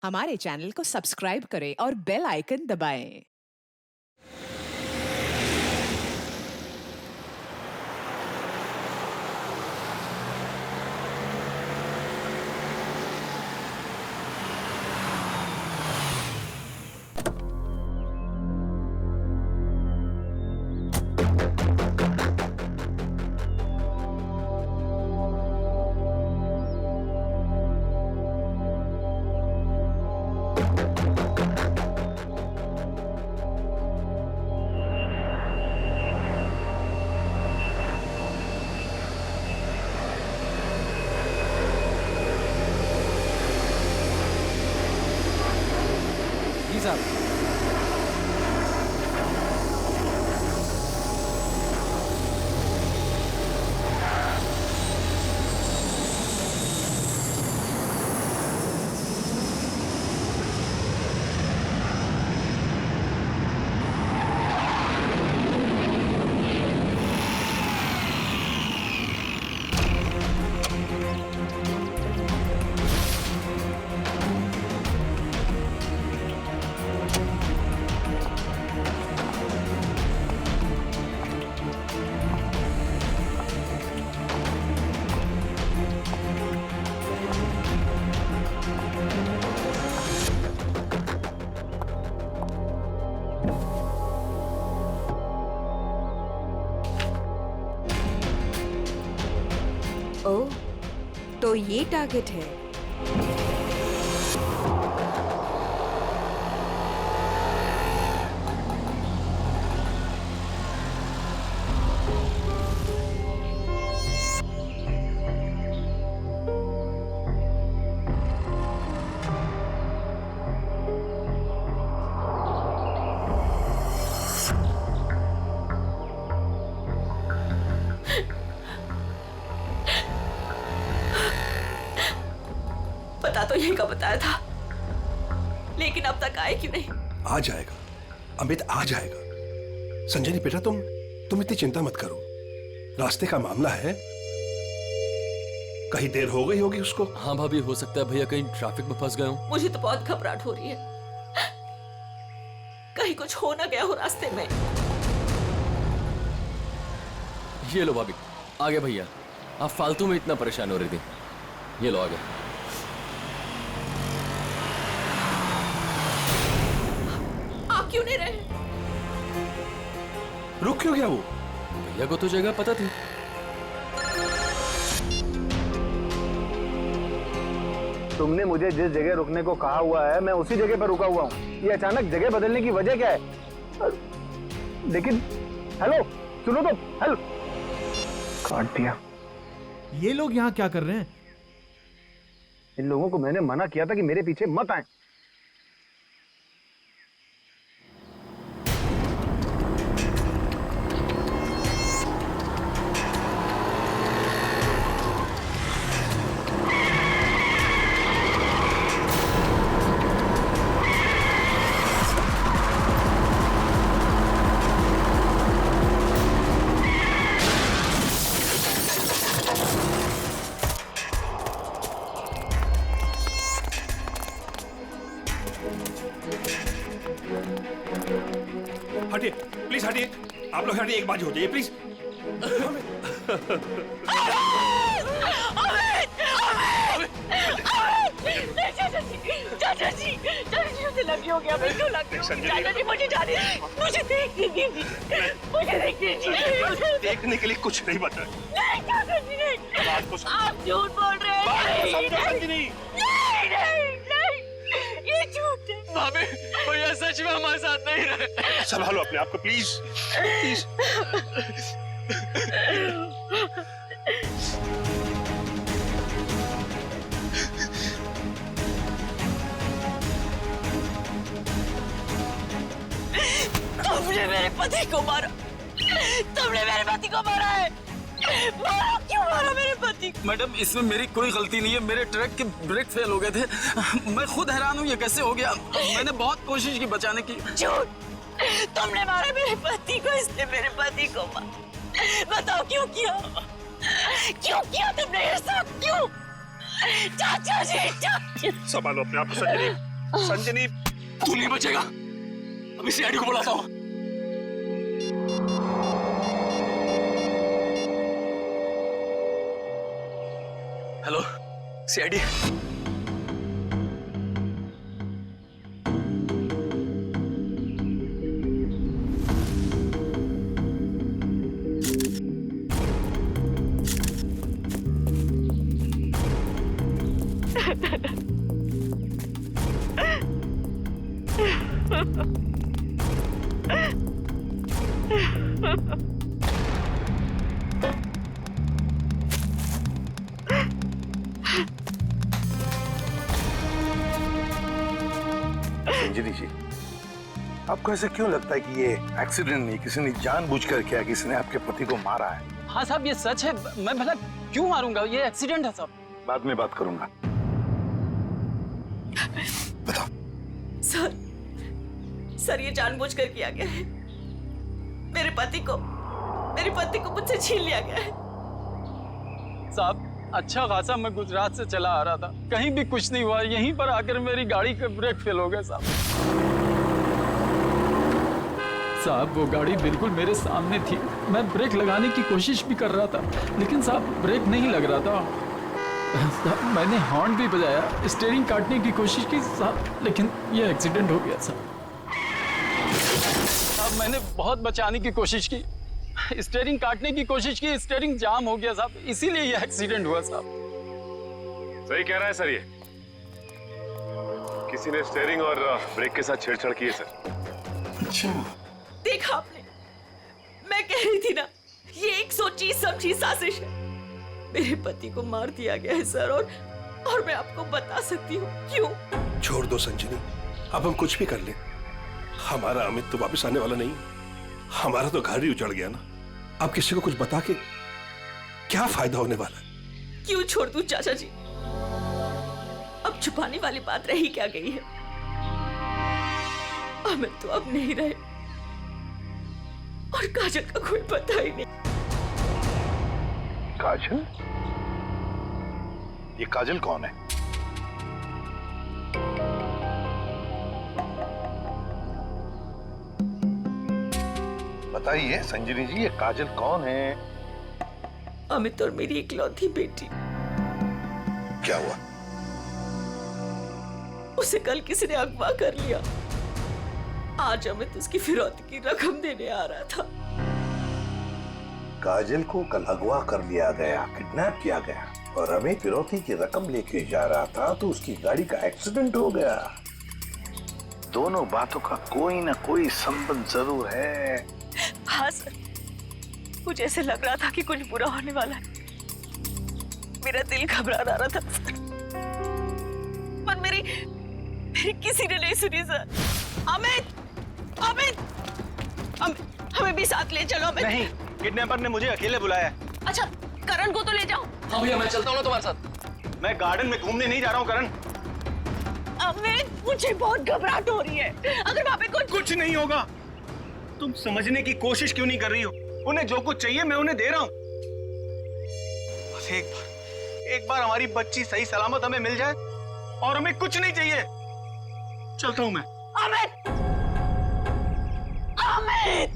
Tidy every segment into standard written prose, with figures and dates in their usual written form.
हमारे चैनल को सब्सक्राइब करें और बेल आइकन दबाएं। जी साहब। ओह, तो ये टारगेट है। पता तो यही का बताया था, लेकिन अब तक आए क्यों नहीं? आ जाएगा अमित, आ जाएगा। संजनी बेटा, तुम इतनी चिंता मत करो। रास्ते का मामला है, कहीं देर हो गई होगी उसको। हाँ भाभी, हो सकता है भैया कहीं ट्रैफिक में फंस गए हो। मुझे तो बहुत घबराहट हो रही है, कहीं कुछ हो ना गया हो रास्ते में। ये लो भाभी, आ गए भैया। आप फालतू में इतना परेशान हो रही थी। ये लो, आ गए। आप क्यों नहीं रहे? रुक क्यों गया वो? भैया को तो जगह पता थी। तुमने मुझे जिस जगह रुकने को कहा हुआ है, मैं उसी जगह पर रुका हुआ हूँ। ये अचानक जगह बदलने की वजह क्या है? लेकिन हेलो, सुनो तो। हेलो, काट दिया। ये लोग यहाँ क्या कर रहे हैं? इन लोगों को मैंने मना किया था कि मेरे पीछे मत आए। हटिए प्लीज, हटिए। आप लोग हटिए, एक बात हो जाइए प्लीज। चाचा जी, मुझे लगी हो गया। चाचा जी, मुझे जाने, मुझे देखने दीजिए, मुझे देखने दीजिए। देखने के लिए कुछ नहीं बता। नहीं चाचा जी, नहीं, आप झूठ बोल रहे हैं। नहीं, ये झूठ है। भाभी, भैया सच में हमारे साथ नहीं रहे। संभालो अपने आप को प्लीज, प्लीज। तुमने मेरे पति को मारा, तुमने मेरे पति को मारा है। मारा, क्यों मारा मेरे पति को? मैडम, इसमें मेरी कोई गलती नहीं है। मेरे ट्रक के ब्रेक फेल हो गए थे। मैं खुद हैरान हूँ ये कैसे हो गया। मैंने बहुत कोशिश की बचाने की। झूठ, तुमने मारा मेरे पति को, इसने मेरे पति को मारा। बताओ क्यों किया? क्यों किया तुमने ये सब? क्यों? चाचा जी, चाचा। संभालो अपने आप को संजनी, संजनी तू नहीं बचेगा। अभी सीआईडी को बुलाता हूँ। Hello CID. संजनी जी, आपको ऐसे क्यों लगता है कि ये एक्सीडेंट नहीं, किसी ने जानबूझकर किया, किसी ने आपके पति को मारा है? हाँ साहब ये सच है, मैं भला क्यों मारूंगा, ये एक्सीडेंट है साहब। बाद में बात करूंगा। बताओ। सर ये जानबूझकर किया गया है। मेरे पति को मुझसे छीन लिया गया है। साहब अच्छा खासा मैं गुजरात से चला आ रहा था, कहीं भी कुछ नहीं हुआ, यहीं पर आकर मेरी गाड़ी का ब्रेक फेल हो गया साहब। साहब वो गाड़ी बिल्कुल मेरे सामने थी, मैं ब्रेक लगाने की कोशिश भी कर रहा था, लेकिन साहब ब्रेक नहीं लग रहा था। साहब मैंने हॉर्न भी बजाया, स्टीयरिंग काटने की कोशिश की साहब, लेकिन ये एक्सीडेंट हो गया साहब। साहब मैंने बहुत बचाने की कोशिश की, स्टीयरिंग काटने की कोशिश की, स्टीयरिंग जाम हो गया साहब, इसीलिए ये एक्सीडेंट हुआ साहब। सही कह रहा है सर, ये किसी ने स्टीयरिंग और ब्रेक के साथ छेड़छाड़ की है सर। अच्छा, देखा आपने, मैं कह रही थी ना, ये एक सोची समझी साजिश है। मेरे पति को मार दिया गया है सर, और मैं आपको बता सकती हूँ क्यों। छोड़ दो संजनी, अब हम कुछ भी कर ले, हमारा अमित तो वापस आने वाला नहीं, हमारा तो घर ही उजड़ गया ना। अब किसी को कुछ बता के क्या फायदा होने वाला है? क्यों छोड़ दूं चाचा जी, अब छुपाने वाली बात रही क्या गई है। अमित तो अब नहीं रहे, और काजल का कोई पता ही नहीं। काजल? ये काजल कौन है? बताइए संजनी जी, ये काजल कौन है? अमित और मेरी इकलौती बेटी। क्या हुआ? उसे कल किसी ने अगवा कर लिया, आज अमित उसकी फिरौती की रकम देने आ रहा था। काजल को कल अगवा कर लिया गया, किडनैप किया गया, और अमित फिरौती की रकम लेके जा रहा था तो उसकी गाड़ी का एक्सीडेंट हो गया। दोनों बातों का कोई ना कोई संबंध जरूर है। हाँ सर, मुझे ऐसे लग रहा था कि कुछ बुरा होने वाला है। मेरा दिल घबरा रहा था सर, पर मेरी किसी ने नहीं सुनी सर। अमित, हमें भी साथ ले चलो। अमित नहीं, किडनैपर ने मुझे अकेले बुलाया। अच्छा, करण को तो ले जाओ। हाँ भैया मैं चलता हूँ ना तुम्हारे साथ। मैं गार्डन में घूमने नहीं जा रहा हूँ करण। अमित मुझे बहुत घबराहट हो रही है, अगर वहाँ पे कुछ नहीं होगा। तुम समझने की कोशिश क्यों नहीं कर रही हो? उन्हें जो कुछ चाहिए मैं उन्हें दे रहा हूँ। बस एक बार हमारी बच्ची सही सलामत हमें मिल जाए और हमें कुछ नहीं चाहिए। चलता हूँ मैं। अमित, अमित!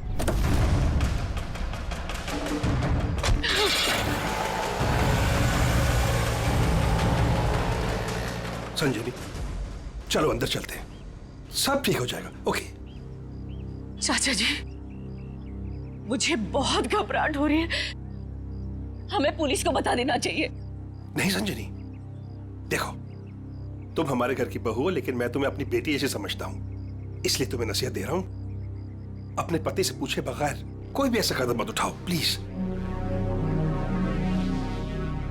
संजनी चलो अंदर चलते हैं, सब ठीक हो जाएगा। ओके चाचा जी, मुझे बहुत घबराहट हो रही है, हमें पुलिस को बता देना चाहिए। नहीं संजनी, देखो तुम हमारे घर की बहू हो, लेकिन मैं तुम्हें अपनी बेटी ऐसे समझता हूं, इसलिए तुम्हें नसीहत दे रहा हूं, अपने पति से पूछे बगैर कोई भी ऐसा कदम मत उठाओ प्लीज।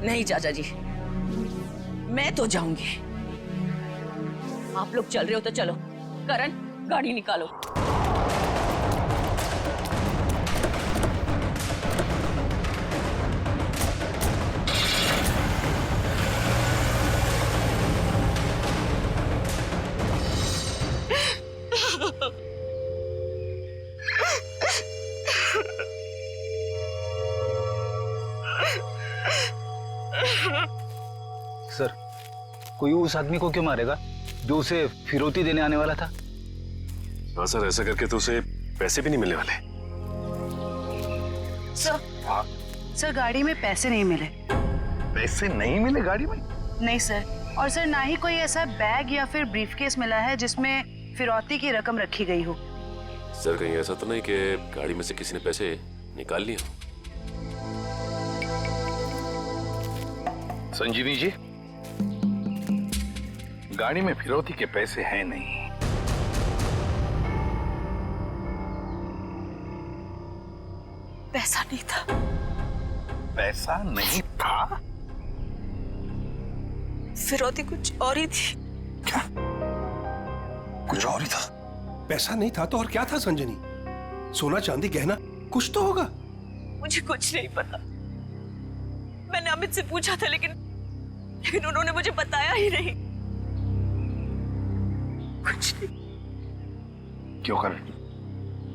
नहीं चाचा जी, मैं तो जाऊंगी। आप लोग चल रहे हो तो चलो। करण, गाड़ी निकालो। सर, कोई उस आदमी को क्यों मारेगा जो उसे फिरौती देने आने वाला था। हाँ सर, ऐसा करके तो उसे पैसे भी नहीं मिलने वाले। सर गाड़ी में पैसे नहीं मिले। पैसे नहीं मिले गाड़ी में? नहीं सर, और सर ना ही कोई ऐसा बैग या फिर ब्रीफकेस मिला है जिसमें फिरौती की रकम रखी गई हो। सर कहीं ऐसा तो नहीं कि गाड़ी में से किसी ने पैसे निकाल लिए? संजीवी जी, गाड़ी में फिरौती के पैसे हैं नहीं। पैसा नहीं था। पैसा नहीं था? फिरौती कुछ और ही थी। क्या? कुछ और ही था? पैसा नहीं था तो और क्या था संजनी? सोना चांदी गहना कुछ तो होगा। मुझे कुछ नहीं पता। मैंने अमित से पूछा था लेकिन उन्होंने मुझे बताया ही नहीं। कुछ नहीं। क्यों कर?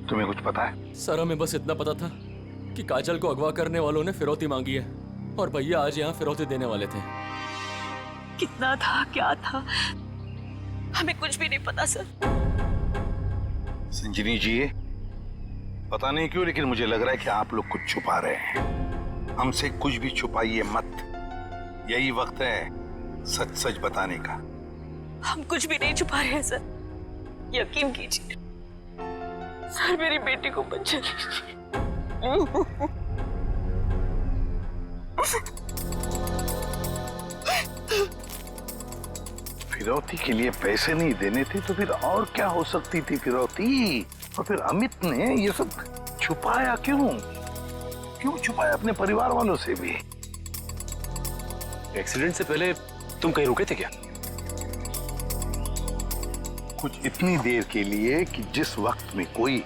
तुम्हें कुछ पता है? सर हमें बस इतना पता था कि काजल को अगवा करने वालों ने फिरौती मांगी है और भैया आज यहाँ फिरौती देने वाले थे। कितना था, क्या था, हमें कुछ भी नहीं पता सर। संजीवी जी, पता नहीं क्यों लेकिन मुझे लग रहा है कि आप लोग कुछ छुपा रहे हैं। हमसे कुछ भी छुपाइए मत। यही वक्त है सच सच बताने का। हम कुछ भी नहीं छुपा रहे हैं सर, यकीन कीजिए। सर मेरी बेटी को बचा लीजिए। फिरौती के लिए पैसे नहीं देने थे तो फिर और क्या हो सकती थी फिरौती? और फिर अमित ने ये सब छुपाया क्यों? क्यों छुपाया अपने परिवार वालों से भी? एक्सीडेंट से पहले तुम कहीं रुके थे क्या? कुछ इतनी देर के लिए कि जिस वक्त में कोई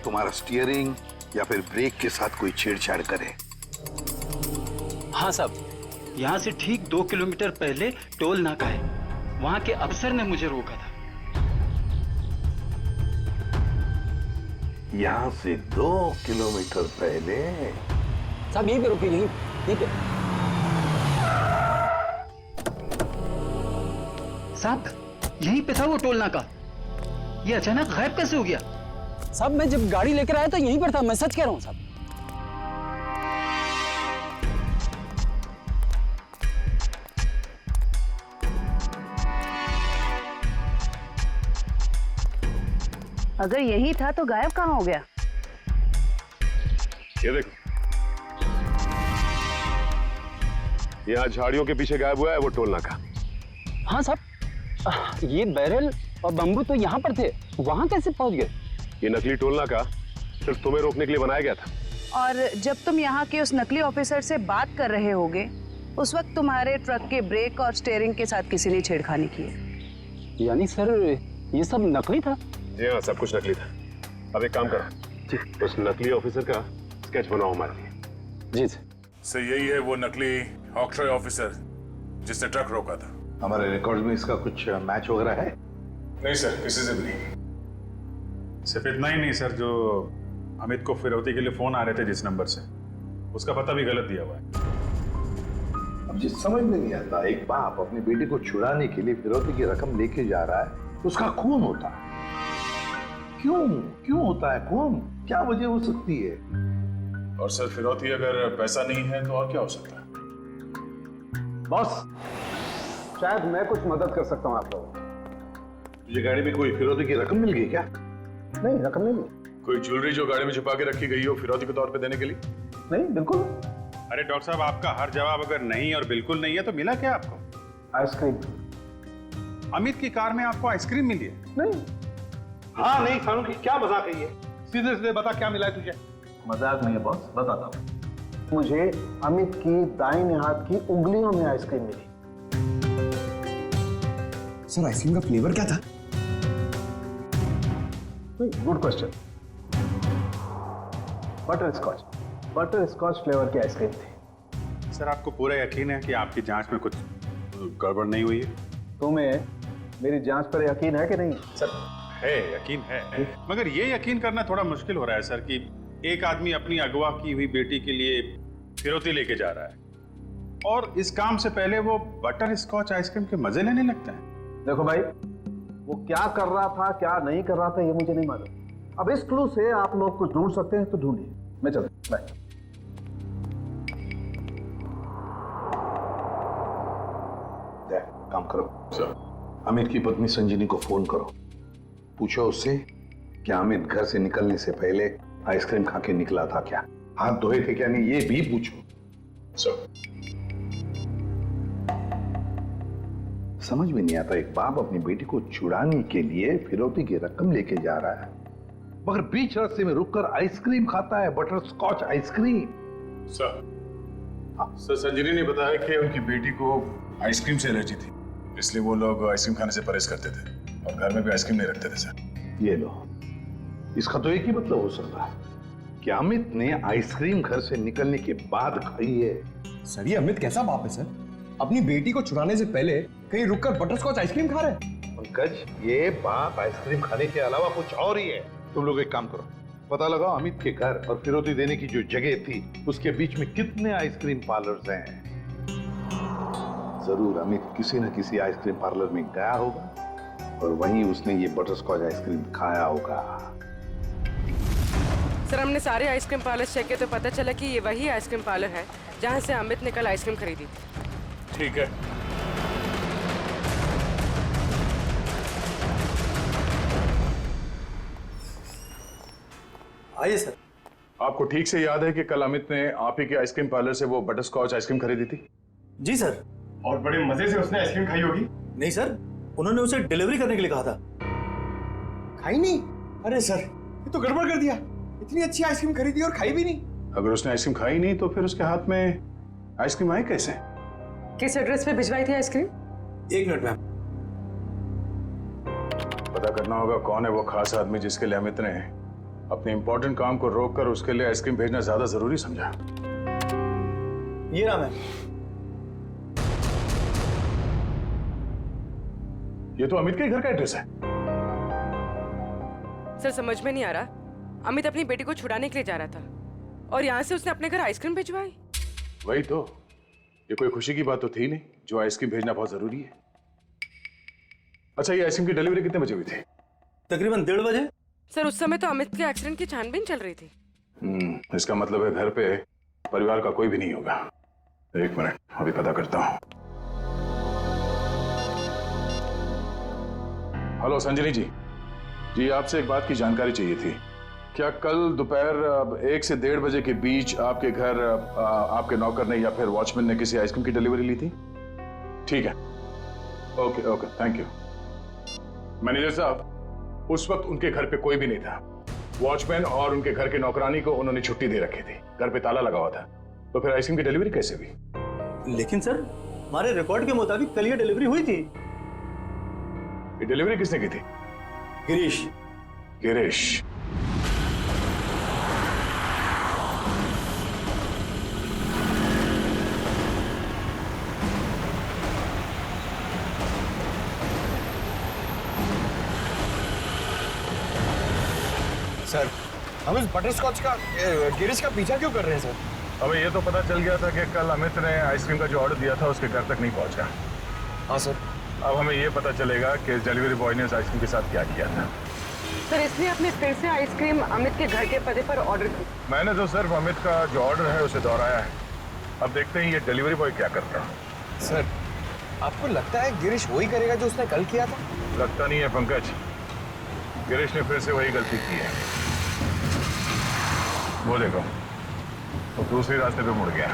तुम्हारा स्टीयरिंग या फिर ब्रेक के साथ कोई छेड़छाड़ करे। हाँ साहब, यहाँ से ठीक 2 किलोमीटर पहले टोल नाका है, वहाँ के अफसर ने मुझे रोका था। यहाँ से 2 किलोमीटर पहले? साहब यहीं पे रुकी, यहीं पे। साहब यहीं पे था वो टोल नाका, ये अचानक गायब कैसे हो गया? साहब मैं जब गाड़ी लेकर आया तो यहीं पर था, मैं सच कह रहा हूँ साहब। अगर यही था तो गायब कहाँ हो गया? ये देखो, यहाँ झाड़ियों के पीछे गायब हुआ है वो टोल नाका। हाँ साहब, ये बैरल और बम्बू तो यहाँ पर थे, वहाँ कैसे पहुँच गए? ये नकली टोल नाका सिर्फ तुम्हें रोकने के लिए बनाया गया था। और जब तुम यहाँ के उस नकली ऑफिसर से बात कर रहे होगे उस वक्त तुम्हारे ट्रक के ब्रेक और स्टीयरिंग के साथ किसी ने छेड़खानी की है। यानी सर ये सब नकली था? जी हाँ, सब कुछ नकली था। अब एक काम करो, उस नकली ऑफिसर का स्केच बनाओ हमारे लिए। जी सर, यही है वो नकली ऑक्ट्रॉय ऑफिसर जिसने ट्रक रोका था। हमारे रिकॉर्ड में इसका कुछ मैच वगैरह है? नहीं सर, किसी से भी नहीं। सिर्फ इतना ही नहीं सर, जो अमित को फिरौती के लिए फोन आ रहे थे जिस नंबर से, उसका पता भी गलत दिया हुआ है। अब जिस समझ में नहीं आता, एक बाप अपनी बेटी को छुड़ाने के लिए फिरौती की रकम लेके जा रहा है, उसका खून होता है। क्यों होता है खून? क्या वजह हो सकती है? और सर फिरौती अगर पैसा नहीं है तो और क्या हो सकता है? बॉस, शायद मैं कुछ मदद कर सकता हूँ आप लोगों को। तुझे गाड़ी में कोई फिरौती की रकम मिल गई क्या? नहीं, रकम नहीं मिली। कोई ज्वेलरी जो गाड़ी में छुपा के रखी गई हो फिरौती के तौर पे देने के लिए? नहीं, बिल्कुल। अरे डॉक्टर साहब, आपका हर जवाब अगर नहीं और बिल्कुल नहीं है तो मिला क्या आपको? आइसक्रीम। अमित की कार में आपको आइसक्रीम मिली है? नहीं। हाँ नहीं खानू की क्या मजाक है ये? सीधे सीधे बता क्या मिला है तुझे? मजाक नहीं है बॉस, बताता हूँ। मुझे अमित की दाहिने हाथ की उंगलियों में आइसक्रीम मिली। सर आइसक्रीम का फ्लेवर क्या था? Good question. Butterscotch flavour की आइसक्रीम थी। सर आपको पूरा यकीन है कि आपकी जांच में कुछ गड़बड़ नहीं हुई है? तुम्हें मेरी जांच पर यकीन है कि नहीं? सर है, यकीन है, मगर ये यकीन करना थोड़ा मुश्किल हो रहा है सर कि एक आदमी अपनी अगवा की हुई बेटी के लिए फिरौती लेके जा रहा है और इस काम से पहले वो बटर स्कॉच आइसक्रीम के मजे लेने लगता है। देखो भाई, वो क्या कर रहा था क्या नहीं कर रहा था ये मुझे नहीं मालूम। अब इस क्लू से आप लोग कुछ ढूंढ सकते हैं तो ढूंढिए, मैं चलता हूं। बाय। काम करो सर, अमित की पत्नी संजीनी को फोन करो, पूछो उससे कि अमित घर से निकलने से पहले आइसक्रीम खा के निकला था क्या, हाथ धोए थे क्या नहीं, ये भी पूछो सर। समझ में नहीं आता, एक बाप अपनी बेटी को छुड़ाने के लिए फिरौती की रकम लेके जा रहा है, मगर बीच रास्ते में रुककर आइसक्रीम खाता है, butterscotch ice cream. Sir, sir Sanjini ने बताया कि उनकी बेटी को आइसक्रीम से एलर्जी थी, इसलिए वो लोग आइसक्रीम खाने से परहेज करते थे और घर में भी आइसक्रीम नहीं रखते थे सर। ये लो, इसका तो एक ही मतलब हो सकता है कि अमित ने आइसक्रीम घर से निकलने के बाद खाई है। सर ये अमित कैसा बाप है सर, अपनी बेटी को छुड़ाने से पहले कहीं रुककर बटरस्कॉच आइसक्रीम खा रहे हैं। पंकज, ये बाप आइसक्रीम खाने के अलावा कुछ और ही है। तुम लोग एक काम करो, पता लगाओ अमित के घर और फिरौती देने की जो जगह थी उसके बीच में कितने आइसक्रीम पार्लर्स हैं। जरूर अमित किसी न किसी आइसक्रीम पार्लर में गया होगा और वहीं उसने ये बटरस्कॉच आइसक्रीम खाया होगा। सर हमने सारे आइसक्रीम पार्लर चेक किए तो पता चला कि ये वही आइसक्रीम पार्लर है जहां से अमित ने कल आइसक्रीम खरीदी थी। ठीक है, आइए सर। आपको ठीक से याद है कि कल अमित ने आप ही के आइसक्रीम पार्लर से वो बटरस्कॉच आइसक्रीम खरीदी थी? जी सर। और बड़े मजे से उसने आइसक्रीम खाई होगी? नहीं सर, उन्होंने उसे डिलीवरी करने के लिए कहा था। खाई नहीं? अरे सर ये तो गड़बड़ कर दिया, इतनी अच्छी आइसक्रीम खरीदी और खाई भी नहीं। अगर उसने आइसक्रीम खाई नहीं तो फिर उसके हाथ में आइसक्रीम आई कैसे? किस एड्रेस पे भिजवाई थी आइसक्रीम? एक मिनट मैम। पता करना होगा कौन है वो खास आदमी जिसके लिए अमित ने अपने इंपॉर्टेंट काम को रोककर उसके लिए आइसक्रीम भेजना ज्यादा जरूरी समझा। ये नाम है। ये तो अमित के घर का एड्रेस है। सर समझ में नहीं आ रहा, अमित अपनी बेटी को छुड़ाने के लिए जा रहा था और यहाँ से उसने अपने घर आइसक्रीम भिजवाई। वही तो, ये कोई खुशी की बात तो थी नहीं जो आइसक्रीम भेजना बहुत जरूरी है। अच्छा, ये आइसक्रीम की डिलीवरी कितने बजे हुई थी? तकरीबन 1:30 बजे। सर उस समय तो अमित के एक्सीडेंट की छानबीन चल रही थी। इसका मतलब है घर पे परिवार का कोई भी नहीं होगा। एक मिनट, अभी पता करता हूँ। हेलो संजनी जी, जी आपसे एक बात की जानकारी चाहिए थी। क्या कल दोपहर 1 से 1:30 बजे के बीच आपके घर आपके नौकर ने या फिर वॉचमैन ने किसी आइसक्रीम की डिलीवरी ली थी? ठीक है, okay okay, thank you. Manager साहब, उस वक्त उनके घर पे कोई भी नहीं था। वॉचमैन और उनके घर के नौकरानी को उन्होंने छुट्टी दे रखी थी, घर पे ताला लगा हुआ था, तो फिर आइसक्रीम की डिलीवरी कैसे हुई? लेकिन सर हमारे रिकॉर्ड के मुताबिक कल ये डिलीवरी हुई थी। ये डिलीवरी किसने की थी? गिरीश। गिरीश? सर हम इस बटरस्कॉच का गिरीश का पीछा क्यों कर रहे हैं सर? हमें ये तो पता चल गया था कि कल अमित ने आइसक्रीम का जो ऑर्डर दिया था उसके घर तक नहीं पहुंचा। हाँ सर। अब हमें ये पता चलेगा कि डिलीवरी बॉय ने इस आइसक्रीम के साथ क्या किया था। सर इसलिए आपने फिर से आइसक्रीम अमित के घर के पते पर ऑर्डर की? मैंने तो सिर्फ अमित का जो ऑर्डर है उसे दोहराया है। अब देखते हैं ये डिलीवरी बॉय क्या करता है। सर आपको लगता है गिरीश वही करेगा जो उसने कल किया था? लगता नहीं है पंकज, गिरीश ने फिर से वही गलती की है। वो देखो, तो दूसरे रास्ते पे मुड़ गया।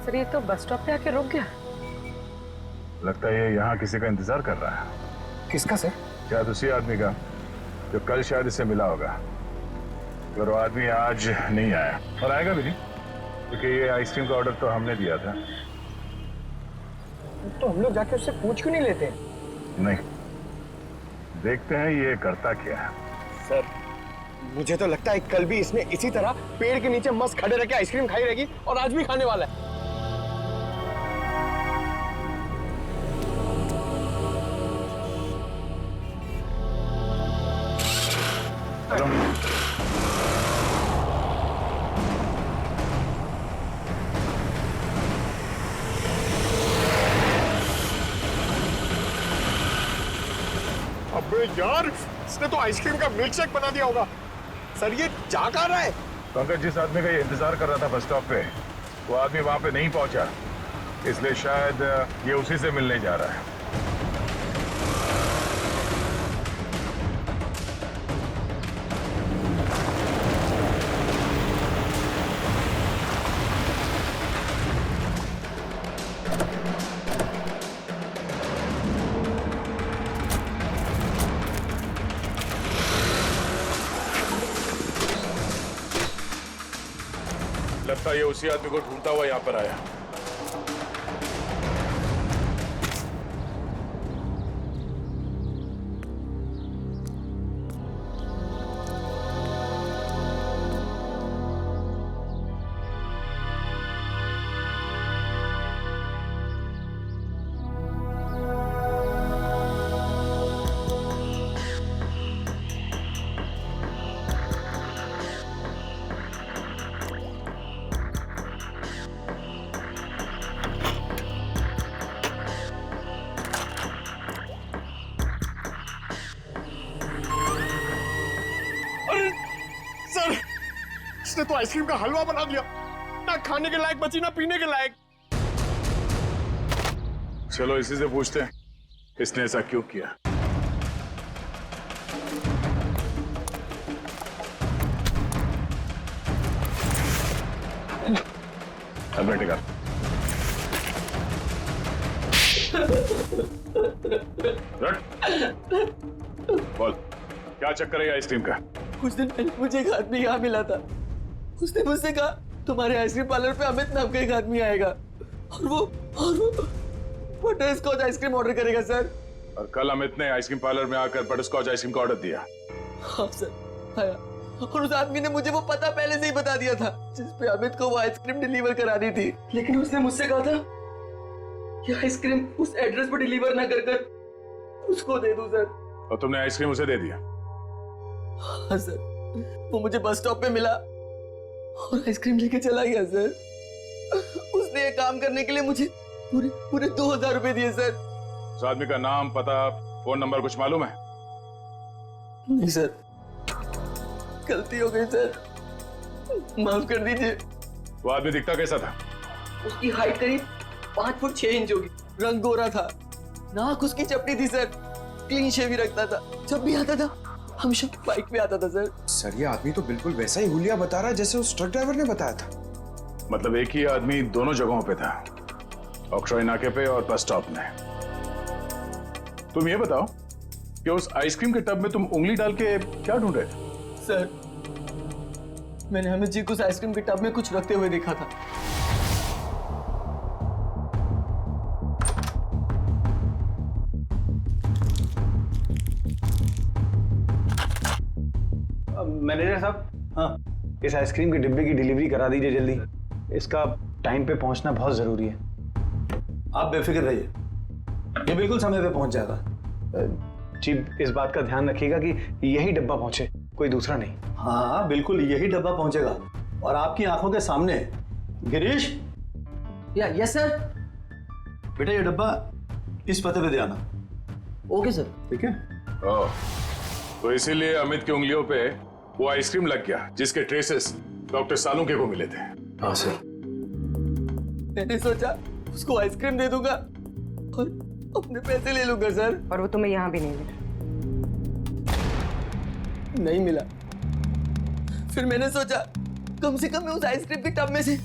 सर ये तो बस स्टॉप पे आके रुक गया। लगता है ये यहाँ किसी का इंतजार कर रहा है। किसका सर? शायद उसी आदमी का जो कल शायद इससे मिला होगा। पर वो आदमी आज नहीं आया और आएगा भी नहीं, क्योंकि ये आइसक्रीम का ऑर्डर तो हमने दिया था। तो हम लोग जाके उससे पूछ क्यों नहीं लेते? नहीं, देखते हैं ये करता क्या है। सर मुझे तो लगता है कल भी इसने इसी तरह पेड़ के नीचे मस्त खड़े रह के आइसक्रीम खाई रहेगी और आज भी खाने वाला है। अरुण, अबे यार, इसने तो आइसक्रीम का मिल्क शेक बना दिया होगा। सर ये जा कहाँ रहा है? पंकज जिस आदमी का ये इंतजार कर रहा था बस स्टॉप पे, वो आदमी वहां पे नहीं पहुंचा, इसलिए शायद ये उसी से मिलने जा रहा है। लगता है ये उसी आदमी को ढूंढता हुआ यहाँ पर आया। सर, इसने तो आइसक्रीम का हलवा बना दिया। ना खाने के लायक बची, ना पीने के लायक। चलो इसी से पूछते हैं, इसने ऐसा क्यों किया। अब बैठेगा। बोल, क्या चक्कर है आइसक्रीम का? कुछ दिन पहले मुझे एक आदमी यहाँ मिला था। उसने मुझसे कहा तुम्हारे आइसक्रीम पार्लर पे अमित नाम का एक आदमी आएगा और वो बटर स्कॉच आइसक्रीम ऑर्डर करेगा सर। और कल अमित ने आइसक्रीम पार्लर में आकर बटर स्कॉच आइसक्रीम का ऑर्डर दिया। हाँ सर आया, और उस आदमी ने मुझे वो पता पहले से ही बता दिया था जिस पे अमित को वो आइसक्रीम डिलीवर करानी थी। लेकिन उसने मुझसे कहा था कि आइसक्रीम उस एड्रेस पर डिलीवर ना कर उसको दे दूं सर। और तुमने आइसक्रीम उसे दे दिया? हाँ सर, वो मुझे बस स्टॉप पे मिला और आइसक्रीम लेके चला गया सर। उसने ये काम करने के लिए मुझे पूरे 2000 रुपए दिए सर। उस आदमी का नाम, पता, फोन नंबर कुछ मालूम है? नहीं सर, गलती हो गई सर, माफ कर दीजिए। वो आदमी दिखता कैसा था? उसकी हाइट करीब 5 फुट 6 इंच होगी, रंग गोरा था, नाक उसकी चपटी थी सर, क्लीन शेव ही रखता था, जब भी आता था हमेशा बाइक पे आता था सर। सर ये आदमी तो बिल्कुल वैसा ही हुलिया बता रहा है जैसे उस ट्रक ड्राइवर ने बताया था। मतलब एक ही आदमी दोनों जगहों पे था, ऑक्ट्रॉय नाके पे और बस स्टॉप में। तुम ये बताओ कि उस आइसक्रीम के टब में तुम उंगली डाल के क्या ढूंढ रहे थे? सर मैंने अमित जी को उस आइसक्रीम के टब में कुछ रखते हुए देखा था। मैनेजर साहब, हाँ, इस आइसक्रीम के डिब्बे की डिलीवरी करा दीजिए जल्दी। इसका टाइम पे पहुंचना बहुत जरूरी है। आप बेफिक्र रहिए, ये बिल्कुल समय पे पहुंच जाएगा। जी इस बात का ध्यान रखिएगा कि यही डब्बा पहुंचे, कोई दूसरा नहीं। हाँ बिल्कुल यही डब्बा पहुंचेगा और आपकी आंखों के सामने। Girish, yes sir. बेटा ये डब्बा इस पते पे दे आना। Okay sir. ठीक है। तो इसीलिए अमित की उंगलियों पे वो आइसक्रीम लग गया जिसके ट्रेसेस डॉक्टर सालुंके को मिले थे। हाँ सर। मैंने सोचा उसको आइसक्रीम दे दूंगा और अपने पैसे ले लूंगा सर। और वो तुम्हें यहाँ भी नहीं मिला? नहीं मिला। फिर मैंने सोचा कम से कम मैं उस आइसक्रीम के टब में से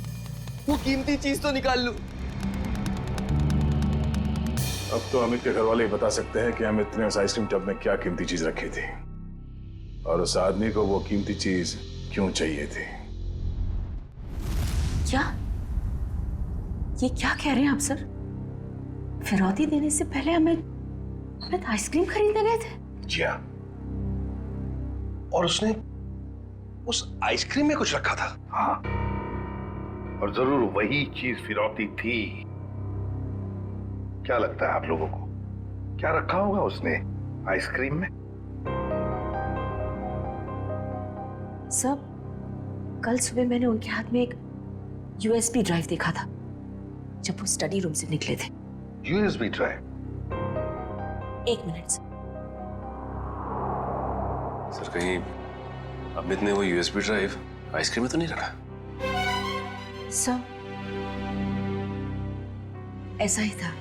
वो कीमती चीज तो निकाल लूं। अब तो अमित के घर वाले ही बता सकते हैं कि अमित ने उस आइसक्रीम टब में क्या कीमती चीज रखी थी और उस आदमी को वो कीमती चीज क्यों चाहिए थी। क्या ये क्या कह रहे हैं आप सर? फिरौती देने से पहले अमित आइसक्रीम खरीदने गए थे? जी हाँ, और उसने उस आइसक्रीम में कुछ रखा था। हाँ, और जरूर वही चीज फिरौती थी। क्या लगता है आप लोगों को, क्या रखा होगा उसने आइसक्रीम में? सब कल सुबह मैंने उनके हाथ में एक यूएसबी ड्राइव देखा था जब वो स्टडी रूम से निकले थे। USB drive? एक मिनट सर, कहीं अमित ने वो यूएसबी ड्राइव आइसक्रीम में तो नहीं रखा? सर ऐसा ही था,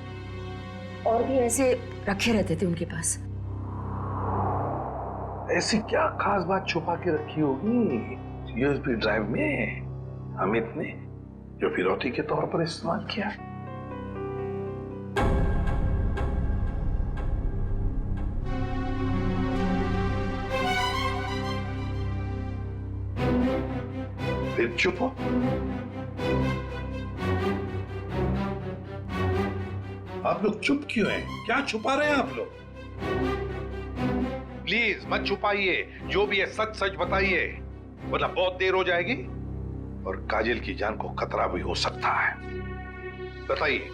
और भी ऐसे रखे रहते थे उनके पास। ऐसी क्या खास बात छुपा के रखी होगी यूएसबी ड्राइव में अमित ने, जो फिरौती के तौर पर इस्तेमाल किया? फिर चुप हो। आप लोग चुप क्यों हैं? क्या छुपा रहे हैं आप लोग? प्लीज मत छुपाइए, जो भी है सच सच बताइए, वरना बहुत देर हो जाएगी और काजल की जान को खतरा भी हो सकता है। बताइए।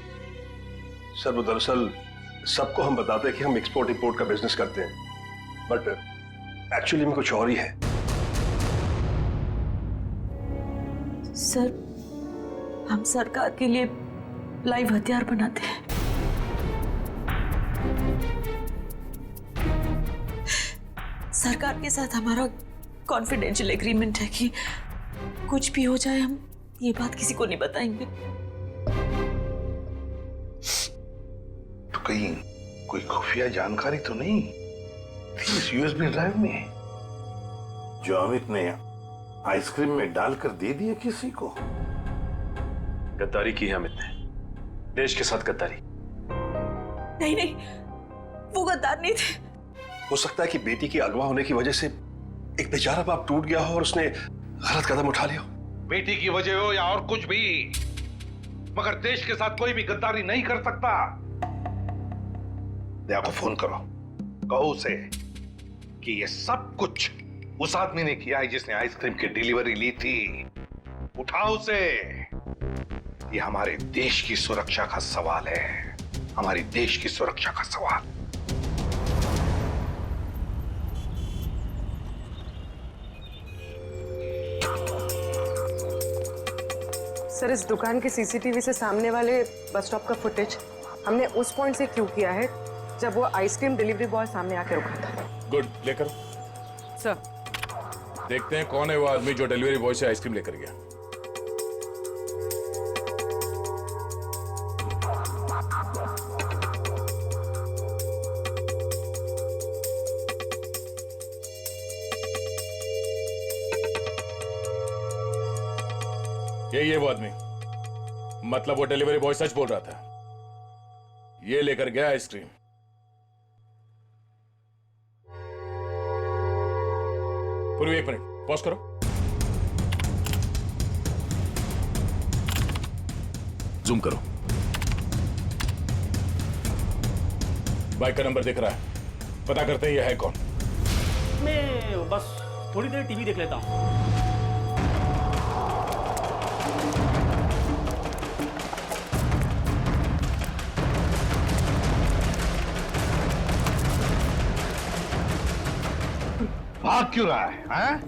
सर, वो दरअसल सबको हम बताते हैं कि हम एक्सपोर्ट इंपोर्ट का बिजनेस करते हैं, बट एक्चुअली में कुछ और ही है। सर, हम सरकार के लिए लाइव हथियार बनाते हैं। सरकार के साथ हमारा कॉन्फिडेंशियल एग्रीमेंट है कि कुछ भी हो जाए हम ये बात किसी को नहीं बताएंगे। तो कहीं कोई खुफिया जानकारी तो नहीं थी इस यूएसबी ड्राइव में जो अमित ने आइसक्रीम में डालकर दे दिया किसी को? गद्दारी की है अमित ने, देश के साथ गद्दारी। नहीं नहीं, वो गद्दार नहीं थे। हो सकता है कि बेटी के अगवा होने की वजह से एक बेचारा बाप टूट गया हो और उसने गलत कदम उठा लिया हो। बेटी की वजह हो या और कुछ भी, मगर देश के साथ कोई भी गद्दारी नहीं कर सकता। दया को फोन करो, कहो उसे कि ये सब कुछ उस आदमी ने किया है जिसने आइसक्रीम की डिलीवरी ली थी। उठाओ उसे। ये हमारे देश की सुरक्षा का सवाल है, हमारी देश की सुरक्षा का सवाल। सर, इस दुकान के सीसीटीवी से सामने वाले बस स्टॉप का फुटेज हमने उस पॉइंट से क्यू किया है जब वो आइसक्रीम डिलीवरी बॉय सामने आके रुका था। गुड, लेकर सर, देखते हैं कौन है वो आदमी जो डिलीवरी बॉय से आइसक्रीम लेकर गया। ये वो आदमी, मतलब वो डिलीवरी बॉय सच बोल रहा था, ये लेकर गया आइसक्रीम। पूर्वी, एक मिनट पॉज करो। जूम करो। बाइक का नंबर दिख रहा है, पता करते हैं ये है कौन। मैं बस थोड़ी देर टीवी देख लेता हूँ। भाग क्यों रहा है, हैं?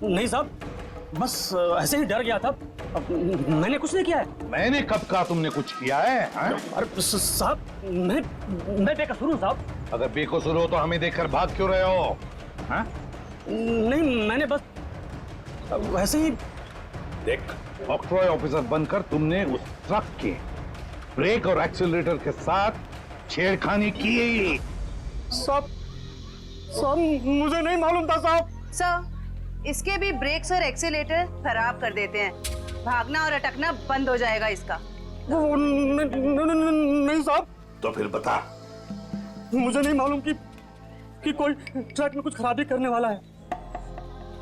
नहीं साहब, बस ऐसे ही डर गया था। मैंने कुछ नहीं किया है। मैंने कब कहा तुमने कुछ किया है, हैं? अरे साहब, मैं बेकसूर हूँ साहब। अगर बेकसूर हो तो हमें देखकर भाग क्यों रहे हो, हैं? नहीं, मैंने बस वैसे ही। देख, ऑक्ट्रॉय ऑफिसर बनकर तुमने उस ट्रक के ब्रेक और एक्सीलरेटर के साथ छेड़खानी की। साहब, मुझे नहीं मालूम था साहब। सर, इसके भी ब्रेक्स और एक्सीलेटर खराब कर देते हैं, भागना और अटकना बंद हो जाएगा इसका। नहीं साहब। तो फिर बता। मुझे नहीं मालूम कि कोई ट्रक में कुछ खराबी करने वाला है,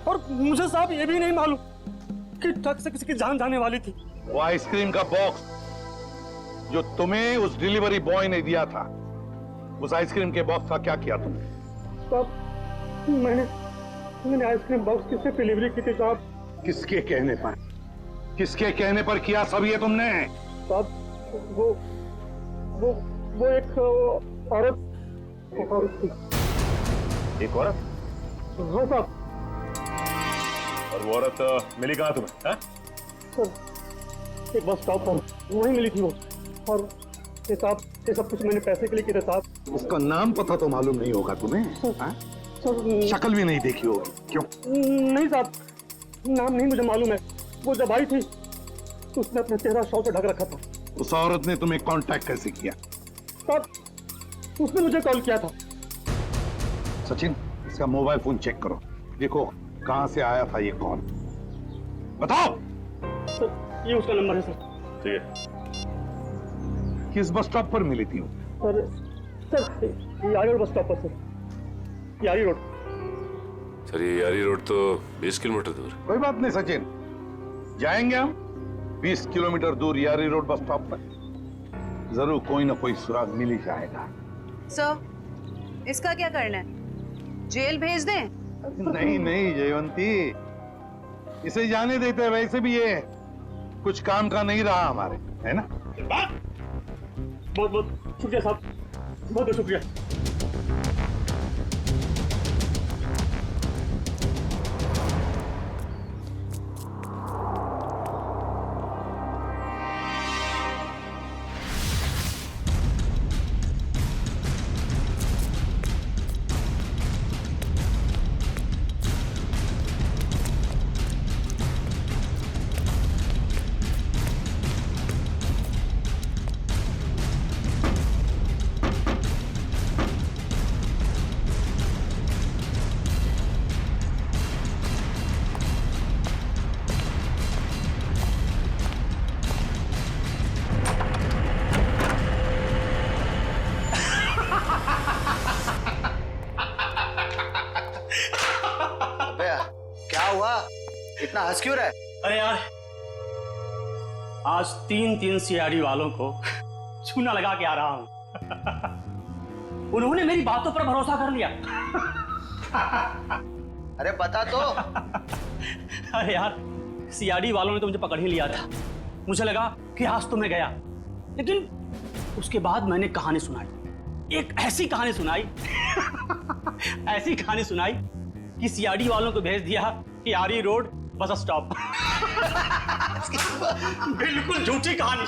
और मुझे साहब ये भी नहीं मालूम कि ट्रक से किसी की जान जाने वाली थी। वो आइसक्रीम का बॉक्स जो तुम्हें उस डिलीवरी बॉय ने दिया था, उस आइसक्रीम के बॉक्स का क्या किया तुमने? साहब, मैंने आइसक्रीम बॉक्स किससे डिलीवरी की थी साहब? किसके कहने पर? किसके कहने पर किया सब ये तुमने? साहब, वो एक औरत थी। एक औरत? हाँ साहब, और वो औरत मिली कहाँ तुम्हें? हाँ? सर एक बस स्टॉप पर वहीं मिली थी वो, और ये साहब ये सब कुछ मैंने पैसे के लिए किया साहब। उसका नाम पता तो मालूम नहीं होगा तुम्हें? हाँ? शक्ल भी नहीं देखी होगी, क्यों? नहीं साहब, नाम नहीं मुझे मालूम है। वो जब आई थी तो उसने अपना चेहरा शॉल से ढक रखा था। उस औरत ने तुम्हें कांटेक्ट कैसे किया? साहब उसने मुझे कॉल किया था। सचिन, इसका मोबाइल फोन चेक करो, देखो कहां से आया था ये कॉल, बताओ। सर ये उसका नंबर है सर। ठीक है। किस बस स्टॉप पर मिली थी वो? सर यारी रोड बस स्टॉप पर सर, यारी रोड। सर ये यारी रोड तो 20 किलोमीटर दूर। कोई बात नहीं सचिन, जाएंगे हम 20 किलोमीटर दूर यारी रोड बस स्टॉप पर, जरूर कोई ना कोई सुराग मिल ही जाएगा। सर इसका क्या करना है, जेल भेज दें? नहीं नहीं जयवंती, इसे जाने देते हैं, वैसे भी ये कुछ काम का नहीं रहा हमारे, है ना? बहुत बहुत शुक्रिया साहब, बहुत बहुत शुक्रिया। क्या हुआ, इतना हंस क्यों रहा है? अरे यार आज 3 सीआईडी वालों को चूना लगा के आ रहा हूं। उन्होंने मेरी बातों पर भरोसा कर लिया। अरे बता तो। अरे यार सीआईडी वालों ने तो मुझे पकड़ ही लिया था, मुझे लगा कि आज तो मैं गया, लेकिन उसके बाद मैंने कहानी सुनाई, एक ऐसी कहानी सुनाई ऐसी कहानी सुनाई कि सीआईडी वालों को भेज दिया यारी रोड बस स्टॉप। बिल्कुल झूठी कहानी।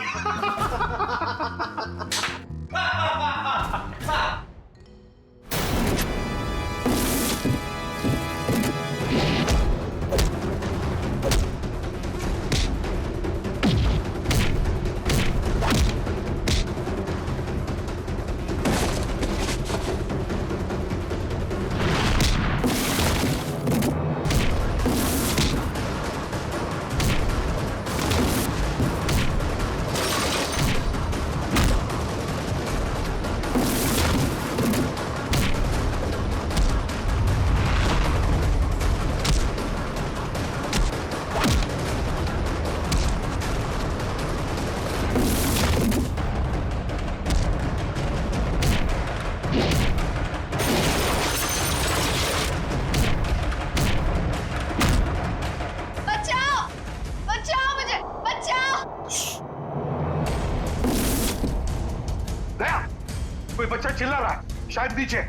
कोई बच्चा चिल्ला रहा है, शायद नीचे।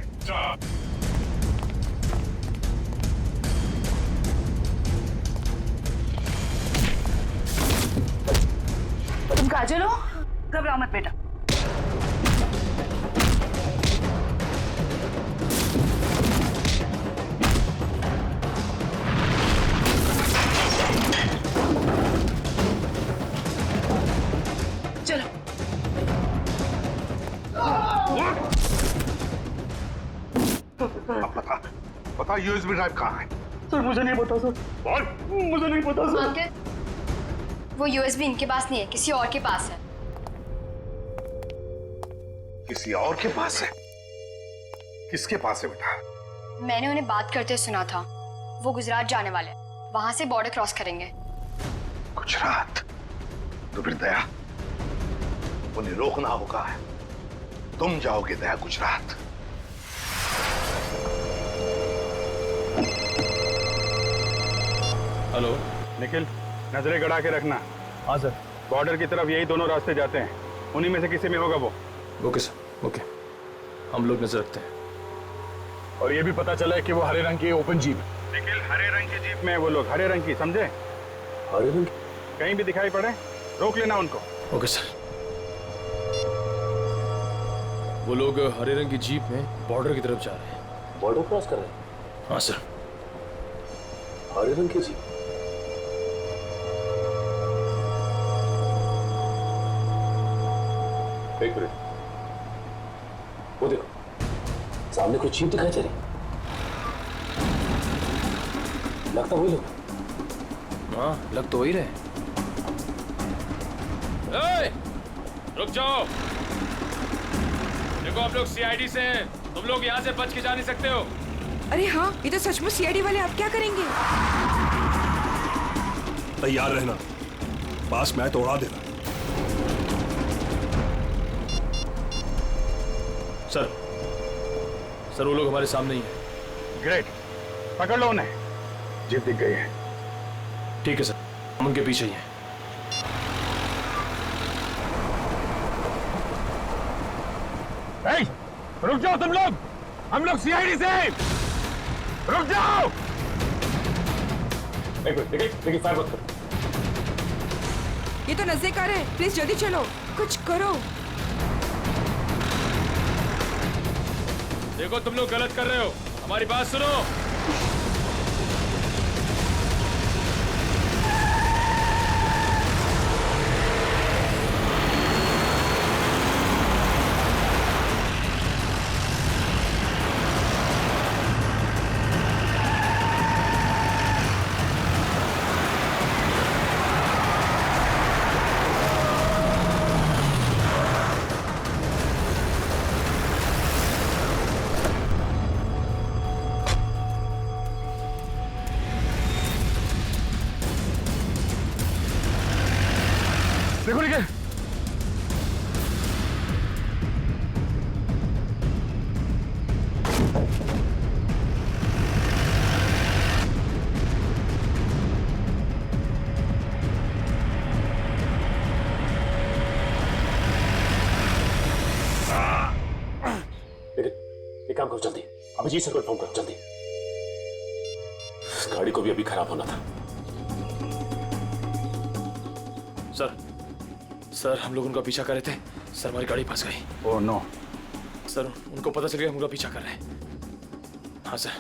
तुम काजल हो? घबराओ मत बेटा। चलो। बता यूएसबी ड्राइव कहाँ है? सर मुझे नहीं पता सर। बोल। मुझे नहीं पता सर। अंकल वो यूएसबी इनके पास नहीं है, किसी और के पास है। किसी और के पास है? किसके पास है बेटा? मैंने उन्हें बात करते सुना था, वो गुजरात जाने वाले, वहां से बॉर्डर क्रॉस करेंगे। गुजरात? तो फिर दया, उन्हें रोकना होगा। तुम जाओगे दया गुजरात। हेलो निखिल, नजरें गड़ा के रखना। हाँ सर। बॉर्डर की तरफ यही दोनों रास्ते जाते हैं, उन्हीं में से किसी में होगा वो। ओके सर, ओके, हम लोग नजर रखते हैं। और ये भी पता चला है कि वो हरे रंग की ओपन जीप है। निखिल, हरे रंग की जीप में है वो लोग, हरे रंग की, समझे? हरे रंग? कहीं भी दिखाई पड़े रोक लेना उनको। Okay sir. वो लोग हरे रंग की जीप में बॉर्डर की तरफ जा रहे हैं। बॉर्डर क्रॉस कर रहे हैं? हाँ सर। हरे रंग की जीप? एक मिनट, वो देखो सामने कोई जीप दिखाई दे रही, लगता वही लोग। हाँ, लग तो वही रहे। ए, रुक जाओ। देखो आप लोग सीआईडी से हैं, तुम लोग यहाँ से बच के जा नहीं सकते हो। अरे हाँ, ये तो सचमुच सीआईडी वाले। आप क्या करेंगे? तैयार रहना, पास मैं तो उड़ा देना। सर वो लोग हमारे सामने ही हैं। ग्रेट, पकड़ लो उन्हें। जीप दिख गई है। ठीक है सर, हम उनके पीछे ही हैं। रुक जाओ तुम लोग, हम लोग सीआईडी से। रुक जाओ। देखिए फायर मत करो। ये तो नजदीक आ रहे हैं, प्लीज जल्दी चलो, कुछ करो। देखो तुम लोग गलत कर रहे हो, हमारी बात सुनो। देखो निकल। एक काम करो जल्दी, अभिजीत सर को इन्फॉर्म करो जल्दी। इस गाड़ी को भी अभी खराब होना था। सर हम लोग उनका पीछा कर रहे थे, सर हमारी गाड़ी फंस गई। Oh no. सर उनको पता चल गया हम उनका पीछा कर रहे हैं। हाँ सर।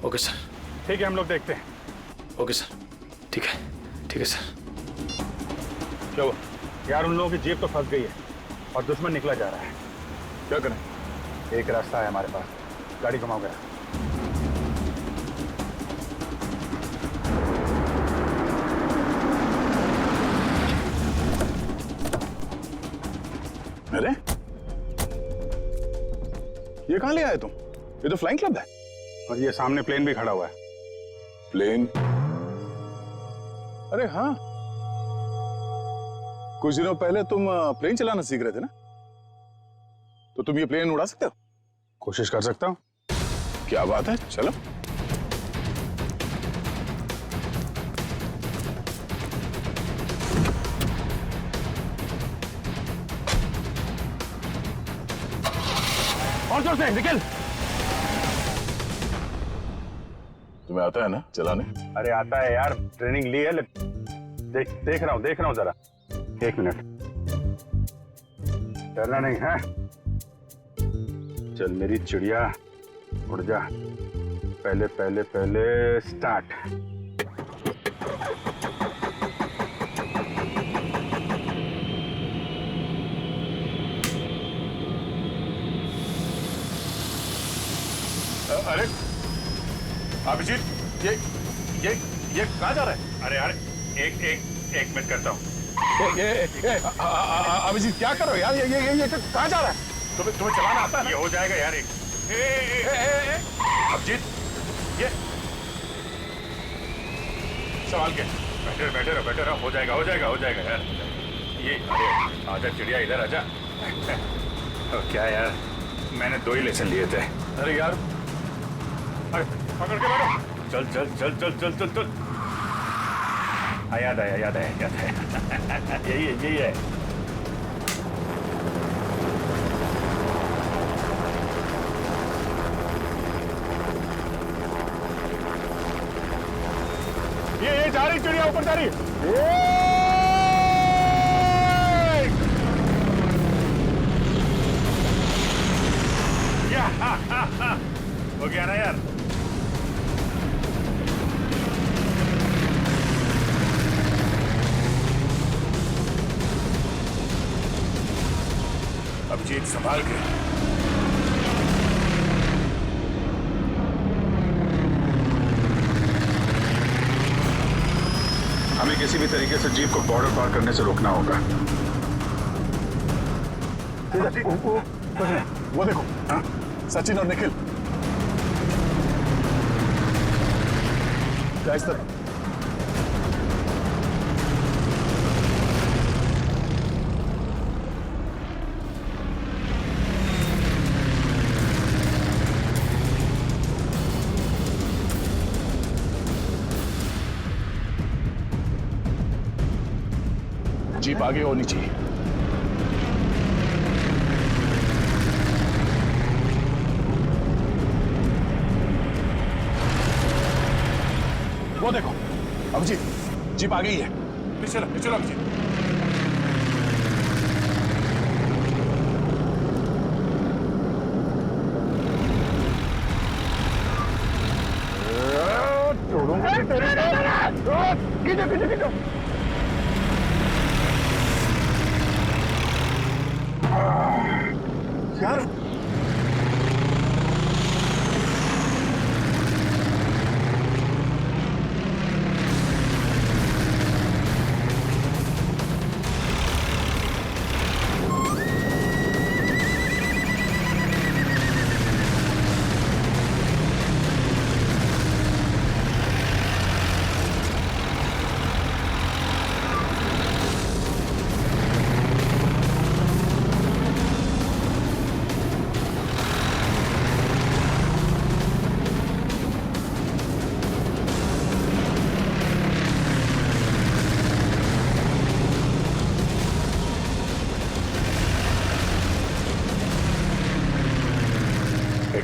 Okay sir. ठीक है, हम लोग देखते हैं। ओके सर, ठीक है सर। क्या हुआ? यार उन लोगों की जीप तो फंस गई है और दुश्मन निकला जा रहा है। क्या करें? एक रास्ता है हमारे पास, गाड़ी घुमाओ गया। अरे ये कहां ले आए तुम? ये तो फ्लाइंग क्लब है। और ये सामने प्लेन भी खड़ा हुआ है। प्लेन? अरे हाँ, कुछ दिनों पहले तुम प्लेन चलाना सीख रहे थे ना, तो तुम ये प्लेन उड़ा सकते हो? कोशिश कर सकता हूं। क्या बात है, चलो। और जोर से निकल। तुम्हें आता है ना चलाने? अरे आता है यार, ट्रेनिंग ली है। देख रहा हूं जरा। एक मिनट, डरना नहीं है। चल मेरी चिड़िया, उड़ जा। पहले स्टार्ट। अरे अभिजीत, ये कहाँ जा रहा है? अरे यार एक मिनट करता हूँ। अभिजीत क्या कर रहे हो यार? ये कहाँ जा रहा है? तुम्हें चलाना आता है? ये हो जाएगा यार। अभिजीत, ये सवाल के बैठे रहो। हो जाएगा यार। ये अरे आजा चिड़िया, इधर आजा। क्या यार, मैंने 2 ही लेसन लिए थे। अरे यार, अरे पकड़ के बैठो। चल। याद आया। यही है। रही चिड़िया, ऊपर जा रही। हो गया ना यार। अभिजीत संभाल के। हमें किसी भी तरीके से जीप को बॉर्डर पार करने से रोकना होगा। वो देखो, हाँ? सचिन और निखिल। क्या इस तरह? जीप आगे होनी चाहिए। वो देखो अभिजीत, जीप आ गई है। चलो चलो अभिजीत। यार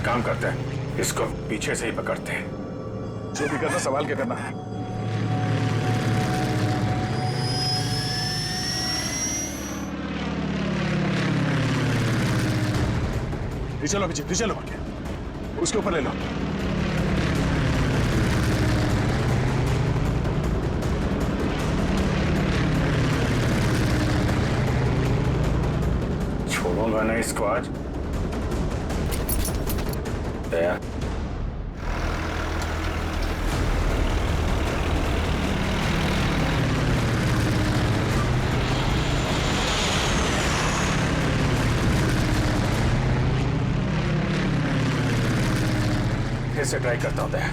काम करते हैं, इसको पीछे से ही पकड़ते हैं। जो भी करना सवाल के करना है। चलो अभिजीत, चलो उसके ऊपर ले लो। छोड़ूंगा ना इसको आज। दया फिर से ट्राई करता हूं। दया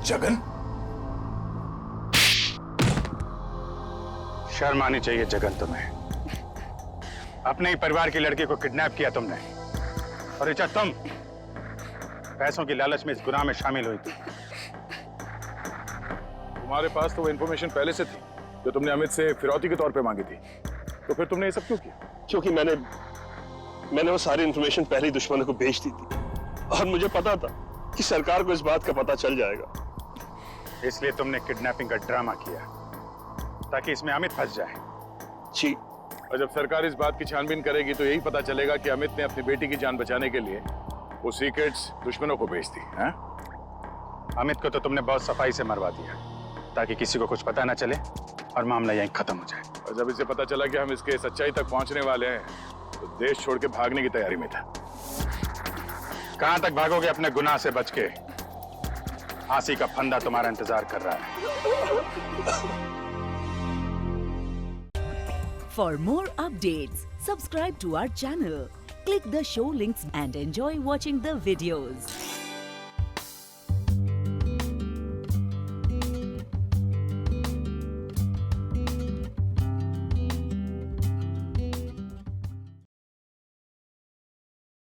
जगन, शर्म आनी चाहिए जगन तुम्हें। अपने ही परिवार की लड़की को किडनैप किया तुमने, और ऋचा तुम पैसों की लालच में इस गुनाह में शामिल हुई थी। तुम्हारे पास तो वो इन्फॉर्मेशन पहले से थी जो तुमने अमित से फिरौती के तौर पे मांगी थी, तो फिर तुमने ये सब क्यों किया? क्योंकि मैंने वो सारी इन्फॉर्मेशन पहले ही दुश्मनों को भेज दी थी, और मुझे पता था कि सरकार को इस बात का पता चल जाएगा। इसलिए तुमने किडनैपिंग का ड्रामा किया ताकि इसमें अमित फंस जाए। जी। और जब सरकार इस बात की छानबीन करेगी तो यही पता चलेगा कि अमित ने अपनी बेटी की जान बचाने के लिए वो सीक्रेट्स दुश्मनों को बेच दी। अमित को तो तुमने बहुत सफाई से मरवा दिया ताकि किसी को कुछ पता ना चले और मामला यहीं खत्म हो जाए। और जब इसे पता चला कि हम इसके सच्चाई तक पहुंचने वाले हैं तो देश छोड़ के भागने की तैयारी में था। कहां तक भागोगे अपने गुनाह से बच के? फांसी का फंदा तुम्हारा इंतजार कर रहा है। For more updates, subscribe to our channel, click the show links and enjoy watching the videos.